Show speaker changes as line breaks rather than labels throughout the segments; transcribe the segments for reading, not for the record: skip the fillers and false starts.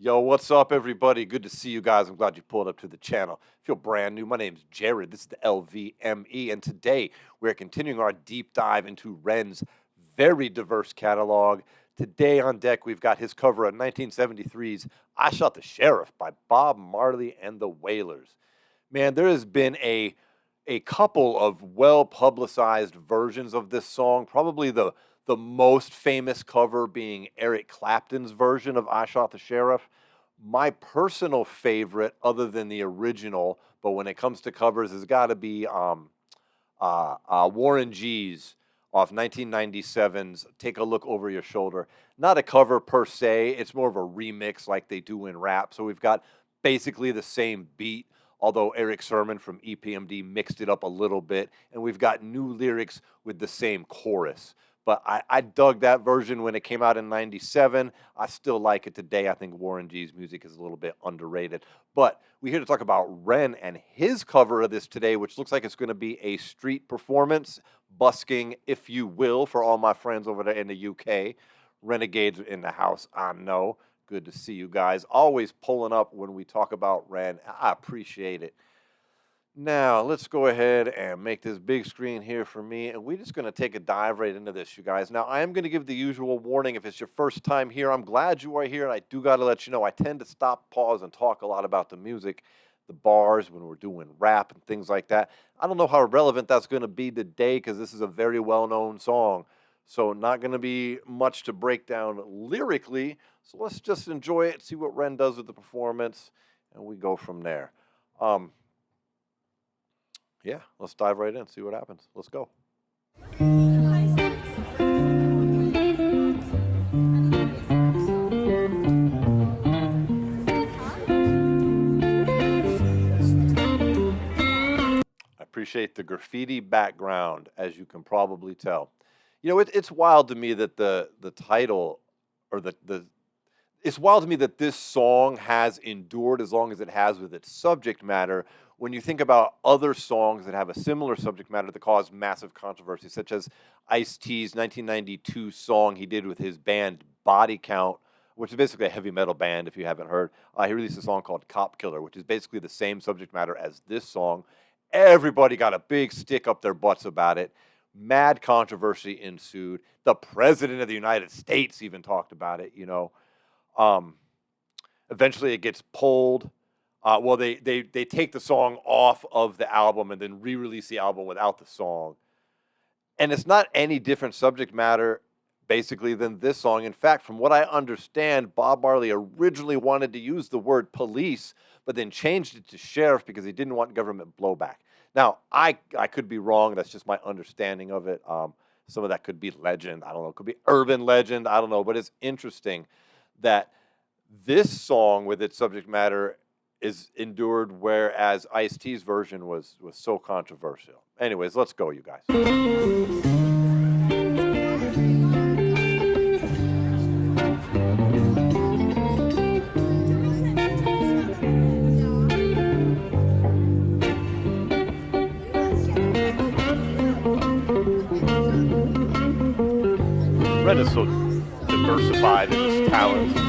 Yo, what's up, everybody? Good to see you guys. I'm glad you pulled up to the channel. If you're brand new, my name's Jared. This is the LVME, and today we're continuing our deep dive into Ren's very diverse catalog. Today on deck, we've got his cover of 1973's I Shot the Sheriff by Bob Marley and the Wailers. Man, there has been a couple of well-publicized versions of this song, probably the most famous cover being Eric Clapton's version of I Shot the Sheriff. My personal favorite, other than the original, but when it comes to covers, has got to be Warren G's off 1997's Take a Look Over Your Shoulder. Not a cover per se, it's more of a remix like they do in rap. So we've got basically the same beat, although Eric Sermon from EPMD mixed it up a little bit, and we've got new lyrics with the same chorus. But I dug that version when it came out in 97. I still like it today. I think Warren G's music is a little bit underrated. But we're here to talk about Ren and his cover of this today, which looks like it's going to be a street performance, busking, if you will, for all my friends over there in the UK. Renegades in the house, I know. Good to see you guys. Always pulling up when we talk about Ren. I appreciate it. Now, let's go ahead and make this big screen here for me, and we're just going to take a dive right into this, you guys. Now, I am going to give the usual warning. If it's your first time here, I'm glad you are here, and I do got to let you know, I tend to stop, pause, and talk a lot about the music, the bars, when we're doing rap and things like that. I don't know how relevant that's going to be today because this is a very well-known song, so not going to be much to break down lyrically, so let's just enjoy it, see what Ren does with the performance, and we go from there. Yeah, let's dive right in, see what happens. Let's go. I appreciate the graffiti background, as you can probably tell. You know, it's wild to me that the title, or it's wild to me that this song has endured as long as it has with its subject matter, when you think about other songs that have a similar subject matter that cause massive controversy, such as Ice-T's 1992 song he did with his band Body Count, which is basically a heavy metal band, if you haven't heard. He released a song called Cop Killer, which is basically the same subject matter as this song. Everybody got a big stick up their butts about it. Mad controversy ensued. The President of the United States even talked about it, you know. Eventually it gets pulled. Well, they take the song off of the album and then re-release the album without the song. And it's not any different subject matter, basically, than this song. In fact, from what I understand, Bob Marley originally wanted to use the word police, but then changed it to sheriff because he didn't want government blowback. Now, I could be wrong. That's just my understanding of it. Some of that could be legend. I don't know. It could be urban legend. I don't know. But it's interesting that this song with its subject matter is endured, whereas Ice-T's version was so controversial. Anyways, let's go, you guys. Ren is so diversified in his talents.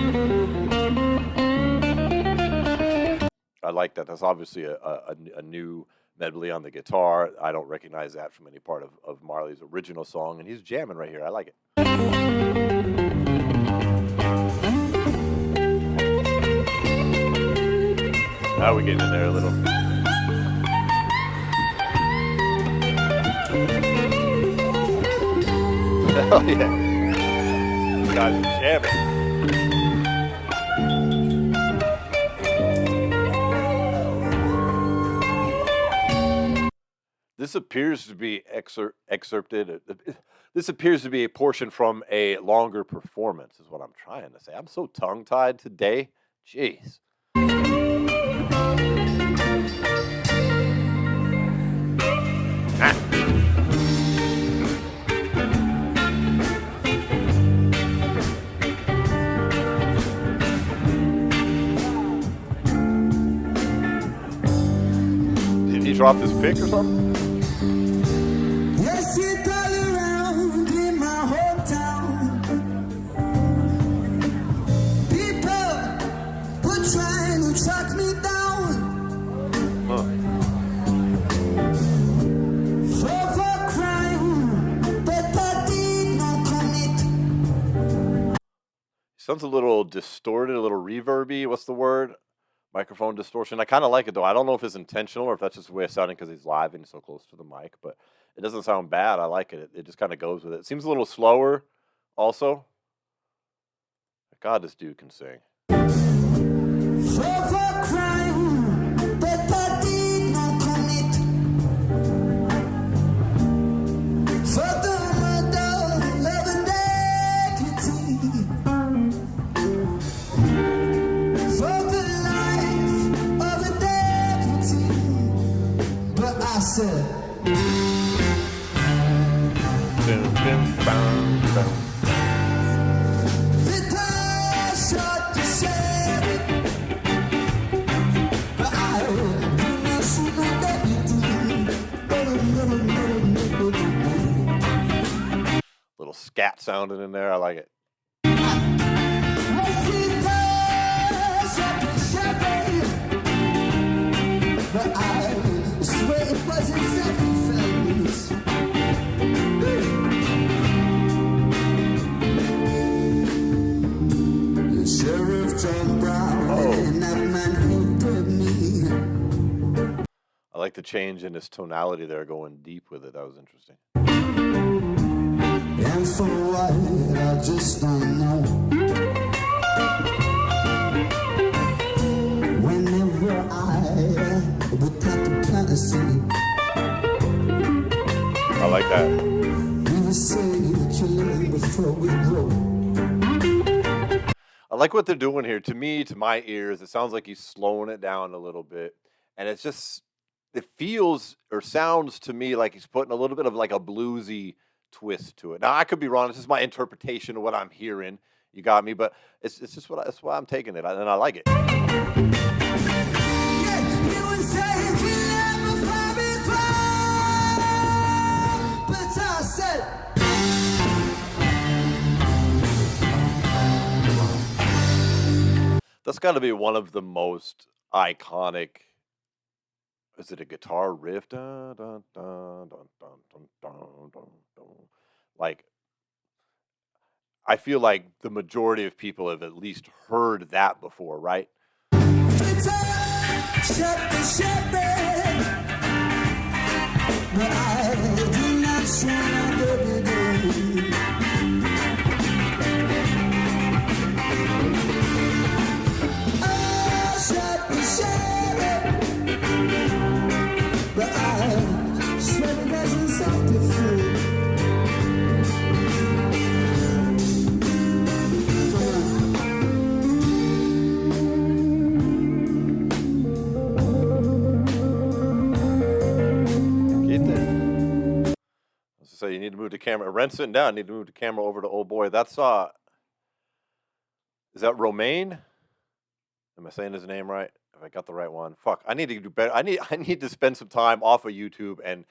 I like that. That's obviously a new medley on the guitar. I don't recognize that from any part of Marley's original song, and he's jamming right here. I like it. Now we're getting in there a little. Hell yeah. These guys are jamming. This appears to be excerpted. This appears to be a portion from a longer performance, is what I'm trying to say. I'm so tongue-tied today. Jeez. Did he drop his pick or something? Sounds a little distorted, a little reverby. What's the word? Microphone distortion. I kind of like it though. I don't know if it's intentional or if that's just the way it's sounding because he's live and so close to the mic, but it doesn't sound bad. I like it. It just kind of goes with it. It seems a little slower also. God, this dude can sing.
For the crime that I did not commit, for the murder of a deputy, for the life of a deputy, but I said, that I shot the sheriff, but I did not shoot my deputy.
Little scat sounding in there. I like it.
But I swear it wasn't self-defense. The sheriff John Brown and that man hated me.
I like the change in his tonality there, going deep with it. That was interesting.
And for what, I just don't know. Whenever I would cut the plant a seed,
I like that.
we would say killing before we grow.
I like what they're doing here. To me, to my ears, it sounds like he's slowing it down a little bit. And it's just, it feels or sounds to me like he's putting a little bit of like a bluesy twist to it. Now, I could be wrong. This is my interpretation of what I'm hearing. You got me, but it's just that's why I'm taking it, and I like it. That's got to be one of the most iconic. Is it a guitar riff? Dun, dun, dun, dun, dun, dun, dun, dun, dun. Like, I feel like the majority of people have at least heard that before, right? So you need to move the camera. Rent's sitting down. Need to move the camera over to old boy. That's is that Romaine? Am I saying his name right? If I got the right one. Fuck. I need to do better. I need to spend some time off of YouTube and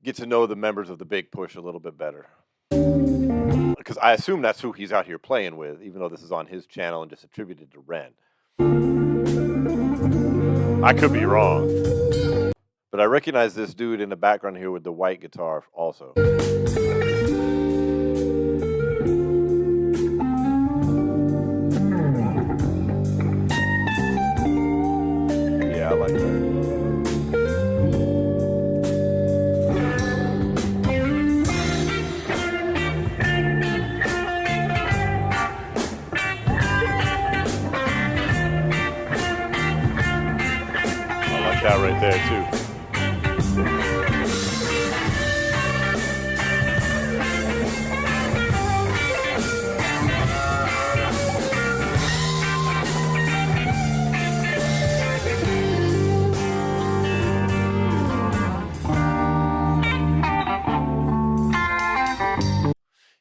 get to know the members of the Big Push a little bit better. Because I assume that's who he's out here playing with, even though this is on his channel and just attributed to Ren. I could be wrong. But I recognize this dude in the background here with the white guitar also. Yeah, I like that. I like that right there too.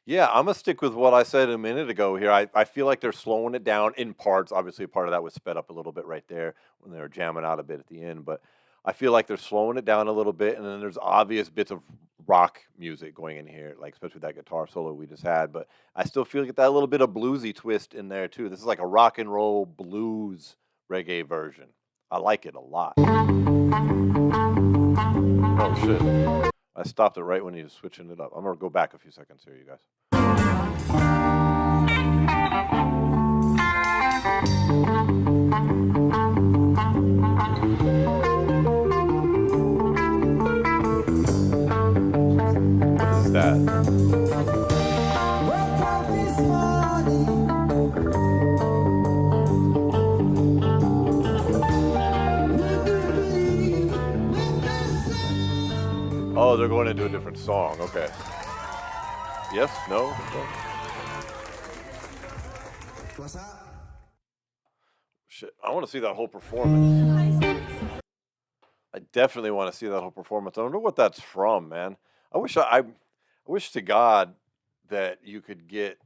Yeah, I'm gonna stick with what I said a minute ago here. I feel like they're slowing it down in parts. Obviously, a part of that was sped up a little bit right there when they were jamming out a bit at the end. But I feel like they're slowing it down a little bit, and then there's obvious bits of rock music going in here, like especially that guitar solo we just had. But I still feel like that little bit of bluesy twist in there too. This is like a rock and roll blues reggae version. I like it a lot. Oh shit. I stopped it right when he was switching it up. I'm gonna go back a few seconds here, you guys. What is that?
Woke up this morning. Would you believe what they say?
Oh, they're going into a different song. Okay. Yes? No? No?
What's up?
Shit. I want to see that whole performance. I definitely want to see that whole performance. I wonder what that's from, man. I wish to God that you could get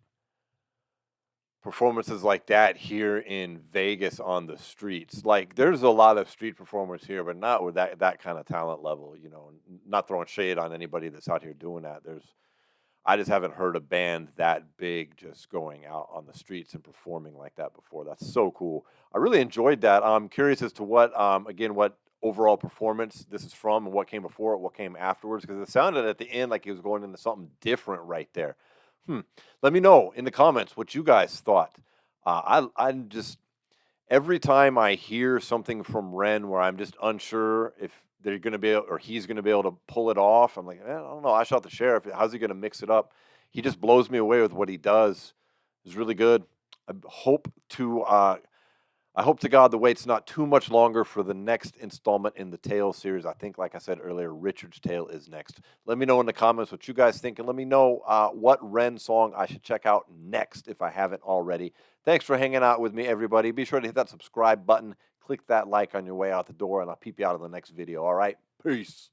performances like that here in Vegas on the streets. Like there's a lot of street performers here, but not with that kind of talent level, you know, not throwing shade on anybody that's out here doing that. I just haven't heard a band that big just going out on the streets and performing like that before. That's so cool. I really enjoyed that. I'm curious as to what, again, what overall performance this is from and what came before it, what came afterwards, because it sounded at the end like he was going into something different right there. Let me know in the comments what you guys thought. I'm just every time I hear something from Ren where I'm just unsure if they're going to be able, or he's going to be able to pull it off, I'm like, I don't know. I shot the sheriff. How's he going to mix it up? He just blows me away with what he does. It's really good. I hope to I hope to God the wait's not too much longer for the next installment in the Tale series. I think, like I said earlier, Richard's Tale is next. Let me know in the comments what you guys think, and let me know what Ren song I should check out next if I haven't already. Thanks for hanging out with me, everybody. Be sure to hit that subscribe button, click that like on your way out the door, and I'll peep you out in the next video. All right? Peace.